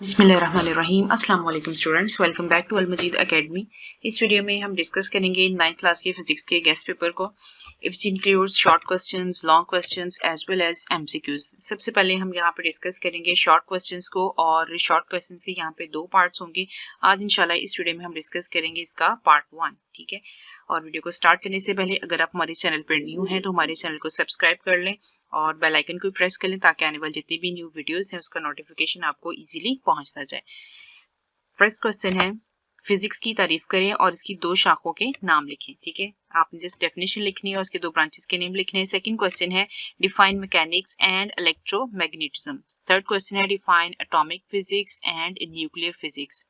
बिस्मिल्लाहिर्रहमानिर्रहीम अस्सलाम वालेकुम students, welcome back to Al Majeed academy. इस वीडियो में हम डिस्कस करेंगे 9th क्लास के फिजिक्स के गेस्ट पेपर को, its includes short questions, long questions as well as MCQs. सबसे पहले हम यहाँ पे डिस्कस करेंगे शॉर्ट क्वेश्चंस को, और शॉर्ट क्वेश्चंस के यहाँ पे दो पार्ट्स होंगे। आज इंशाल्लाह इस वीडियो में हम डिस्कस करेंगे इसका पार्ट 1, ठीक है। और वीडियो को स्टार्ट करने से पहले अगर आप हमारे चैनल पर न्यू हैं तो हमारे चैनल को सब्सक्राइब कर लें और बेल आइकन को प्रेस कर लें ताकि आने वाली जितनी भी न्यू वीडियोस हैं उसका नोटिफिकेशन आपको इजीली पहुंचता जाए। फर्स्ट क्वेश्चन है, फिजिक्स की तारीफ करें और इसकी दो शाखों के नाम लिखें, ठीक है। आपने जस्ट डेफिनेशन लिखनी है और उसके दो ब्रांचेस के नेम लिखने हैं। सेकंड क्वेश्चन है, define mechanics and electromagnetism. Third question है, define atomic physics and nuclear physics.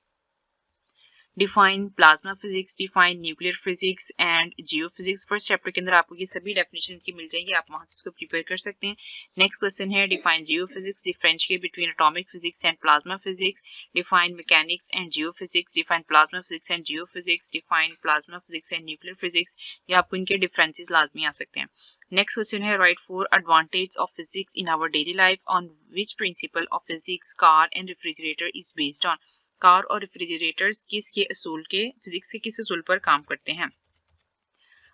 Define plasma physics, define nuclear physics and geophysics. First chapter के अंदर आपको ये सभी डेफिनेशन की मिल जाएंगी, आप वहां से इसको प्रिपेयर कर सकते हैं। नेक्स्ट क्वेश्चन है, define geophysics, differentiate between atomic physics and plasma physics. Define mechanics and geophysics, define plasma physics and geophysics, define plasma physics and nuclear physics. ये आपको इनके डिफरेंसेस लाजमी आ सकते हैं। नेक्स्ट क्वेश्चन है, write four advantage of physics in our daily life, on which principle of physics car and refrigerator is based on. Car और refrigerators किसके असूल के, फिजिक्स के किस असूल पर काम करते हैं।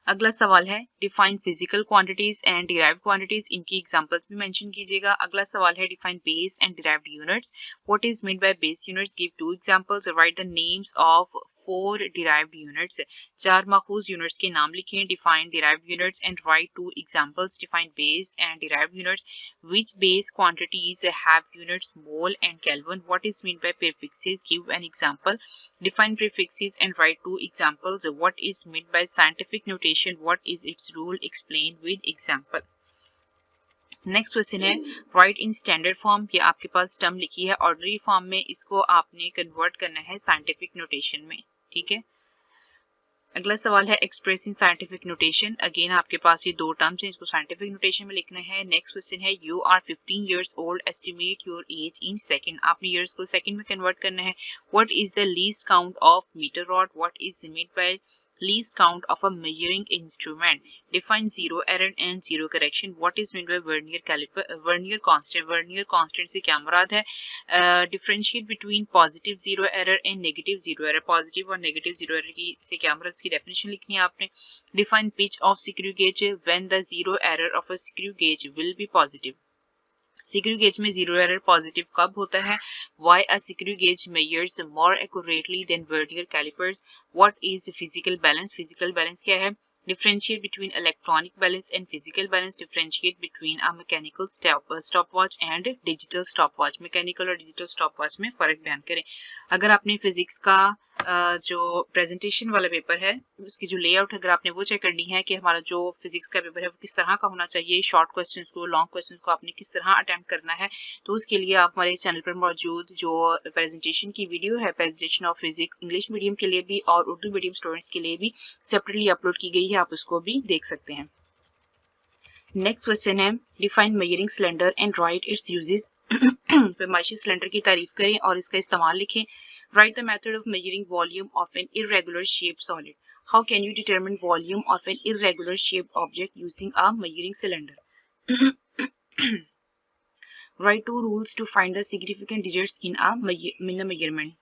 अगला सवाल है, define physical quantities and derived quantities, इनकी एग्जांपल्स भी मेंशन कीजिएगा। अगला सवाल है, define base and derived units, what is mean by base units, give two examples, write the names of 4 derived units, 4 माखूज यूनिट्स के नाम लिखें। Define derived units and write 2 examples, define base and derived units, which base quantities have units mole and Kelvin, what is meant by prefixes, give an example, define prefixes and write 2 examples, what is meant by scientific notation, what is its rule, explain with example। Next question है, right in standard form, ये आपके पास term लिखी है ordinary form में, इसको आपने convert करना है साइंटिफिक नोटेशन में, ठीक है। अगला सवाल है, express in scientific notation, again आपके पास ये दो टर्म्स हैं, इसको साइंटिफिक नोटेशन में लिखना है। नेक्स्ट क्वेश्चन है, you are 15 years old, estimate your age in second, आपने ईयर्स को सेकंड में कन्वर्ट करना है। What is the least count of metre rod, what is meant by least count of a measuring instrument, define zero error and zero correction, what is meant by vernier caliper, vernier constant से क्या मुराद है। differentiate between positive zero error and negative zero error, positive और negative zero error की से क्या मुराद, इसकी definition लिखनी है आपने। define pitch of screw gauge, when the zero error of a screw gauge will be positive, screw gauge में zero error positive कब होता है। Why a screw gauge measures more accurately than vernier callipers, what is physical balance, physical balance क्या है। Differentiate between electronic balance and physical balance, differentiate between a mechanical stopwatch and digital stopwatch, mechanical और digital stopwatch में फर्क बयान करें। अगर आपने physics का जो प्रेजेंटेशन वाला पेपर है उसकी जो लेआउट, अगर आपने वो चेक करनी है कि हमारा जो फिजिक्स का पेपर है वो किस तरह का होना चाहिए, शॉर्ट क्वेश्चंस को, लॉन्ग क्वेश्चंस को आपने किस तरह अटेम्प्ट करना है, तो उसके लिए आप हमारे चैनल पर मौजूद जो प्रेजेंटेशन की वीडियो है, presentation of physics English medium के लिए भी और उर्दू मीडियम स्टूडेंट्स के लिए भी सेपरेटली अपलोड की गई है, आप उसको भी देख सकते हैं। नेक्स्ट क्वेश्चन है, define measuring cylinder and write its uses, पैमाइशी सिलेंडर की तारीफ करें और इसका इस्तेमाल लिखें। Write the method of measuring volume of an irregular shaped solid. How can you determine volume of an irregular shaped object using a measuring cylinder? Write 2 rules to find the significant digits in a measurement.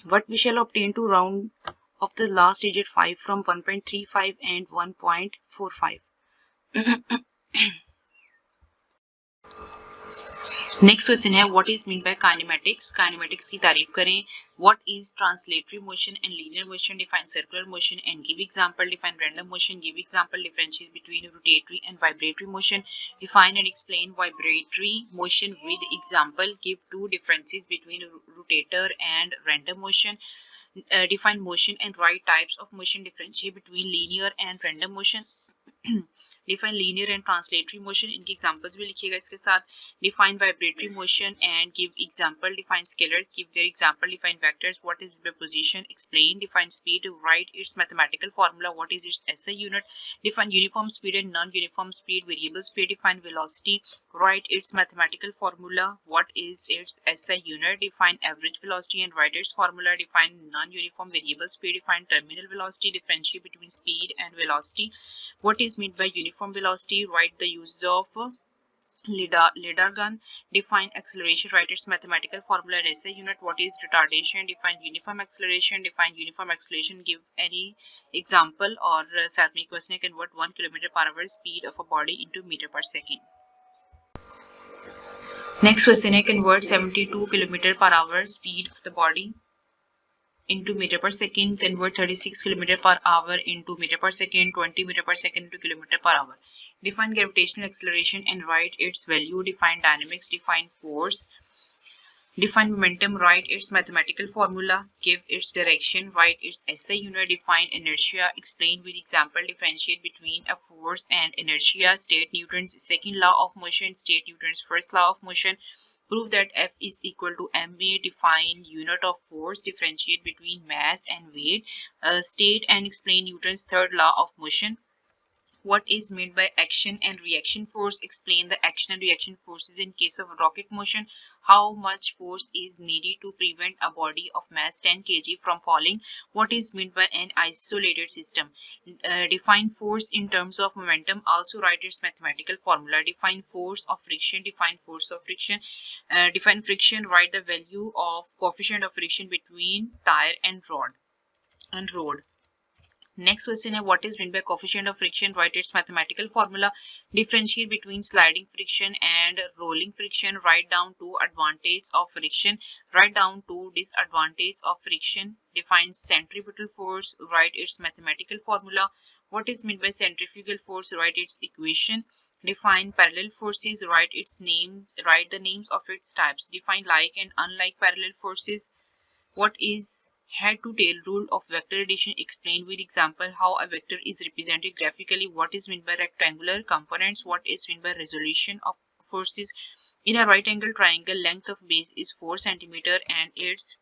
What we shall obtain to round of the last digit 5 from 1.35 and 1.45. Next question है, what is mean by kinematics, kinematics की तारीफ करें। What is translatory motion and linear motion, define circular motion and give example, define random motion, give example, differentiate between rotatory and vibratory motion, define and explain vibratory motion with example, give 2 differences between rotator and random motion, define motion and write types of motion, differentiate between linear and random motion, define linear and translatory motion, इनके examples भी लिखिएगा इसके साथ। Define vibratory motion and give example, define scalars, give their example, define vectors, what is their position, explain, define speed, write its mathematical formula, what is its SI unit, define uniform speed and non-uniform speed, variable speed, define velocity, write its mathematical formula, what is its SI unit, define average velocity and write its formula, define non-uniform variable speed, define terminal velocity, differentiate between speed and velocity, what is meant by uniform velocity, write the use of Lidar gun. Define acceleration, write its mathematical formula and SI unit. What is retardation? Define uniform acceleration. Define uniform acceleration, give any example. और साथ में question है, convert 1 km/h speed of a body into meter per second. Next question है, convert 72 km/h speed of the body into meter per second. Convert 36 km/h into meter per second, 20 meter per second into kilometer per hour. Define gravitational acceleration and write its value. Define dynamics. Define force. Define momentum. Write its mathematical formula. Give its direction. Write its SI unit. Define inertia. Explain with example. Differentiate between a force and inertia. State Newton's second law of motion. State Newton's first law of motion. Prove that F is equal to ma. Define unit of force. Differentiate between mass and weight. State and explain Newton's third law of motion. What is meant by action and reaction force? Explain the action and reaction forces in case of rocket motion. How much force is needed to prevent a body of mass 10 kg from falling? What is meant by an isolated system? Define force in terms of momentum. Also write its mathematical formula. Define force of friction. Define force of friction. Define friction. Write the value of coefficient of friction between tire and road. Next question है, what is meant by coefficient of friction? Write its mathematical formula. Differentiate between sliding friction and rolling friction. Write down 2 advantages of friction. Write down 2 disadvantages of friction. Define centripetal force. Write its mathematical formula. What is meant by centrifugal force? Write its equation. Define parallel forces. Write the names of its types. Define like and unlike parallel forces. What is head to tail rule of vector addition? Explain with example how a vector is represented graphically. What is meant by rectangular components? What is meant by resolution of forces? In a right angle triangle, length of base is 4 cm and its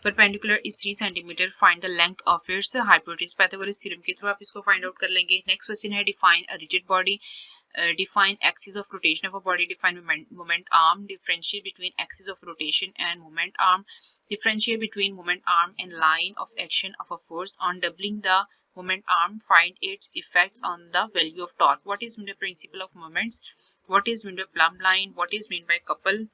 perpendicular is 3 cm. Find the length of its hypotenuse. Pythagoras theorem के through आप इसको find out कर लेंगे. Next question है, define a rigid body. Define axis of rotation of a body. Define moment arm. Differentiate between axis of rotation and moment arm. Differentiate between moment arm and line of action of a force. On doubling the moment arm, find its effects on the value of torque. What is meant by principle of moments? What is meant by plumb line? What is meant by couple?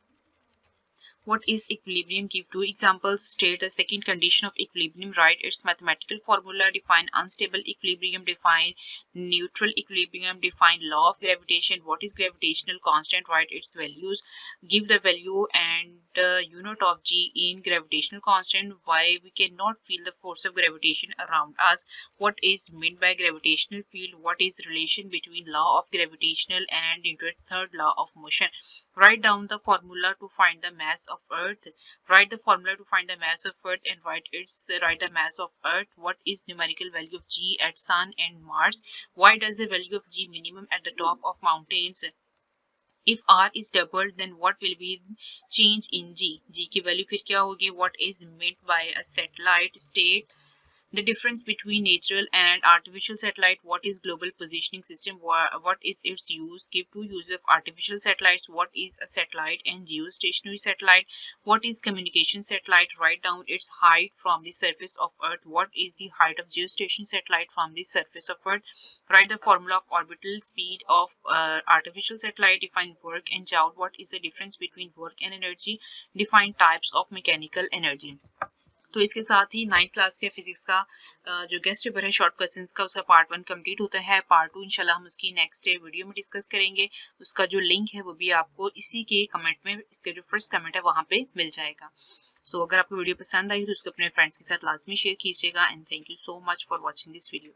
What is equilibrium? Give 2 examples. State the second condition of equilibrium. Write its mathematical formula. Define unstable equilibrium. Define neutral equilibrium. Define law of gravitation. What is gravitational constant? Write its values. Give the value and unit of G in gravitational constant. Why we cannot feel the force of gravitation around us. What is meant by gravitational field? What is relation between law of gravitational and Newton's third law of motion? Write down the formula to find the mass of Earth. Write the formula to find the mass of Earth and write the mass of Earth. What is numerical value of G at Sun and Mars? Why does the value of G minimum at the top of mountains? If R is doubled, then what will be change in G? G की value फिर क्या होगी? What is meant by a satellite? State the difference between natural and artificial satellite. What is global positioning system? What is its use? Give 2 uses of artificial satellites. What is a satellite and geostationary satellite? What is communication satellite? Write down its height from the surface of Earth. What is the height of geostationary satellite from the surface of Earth? Write the formula of orbital speed of artificial satellite. Define work and joule. What is the difference between work and energy? Define types of mechanical energy. तो इसके साथ ही 9th class के physics का जो guest paper है short questions का, उसका part 1 complete होता है. पार्ट 2 इंशाल्लाह हम उसकी नेक्स्ट वीडियो में डिस्कस करेंगे. उसका जो लिंक है वो भी आपको इसी के कमेंट में, इसके जो फर्स्ट कमेंट है वहाँ पे मिल जाएगा. सो अगर आपको वीडियो पसंद आई तो उसको अपने फ्रेंड्स के साथ लाजमी शेयर कीजिएगा. And thank you so much for watching this video.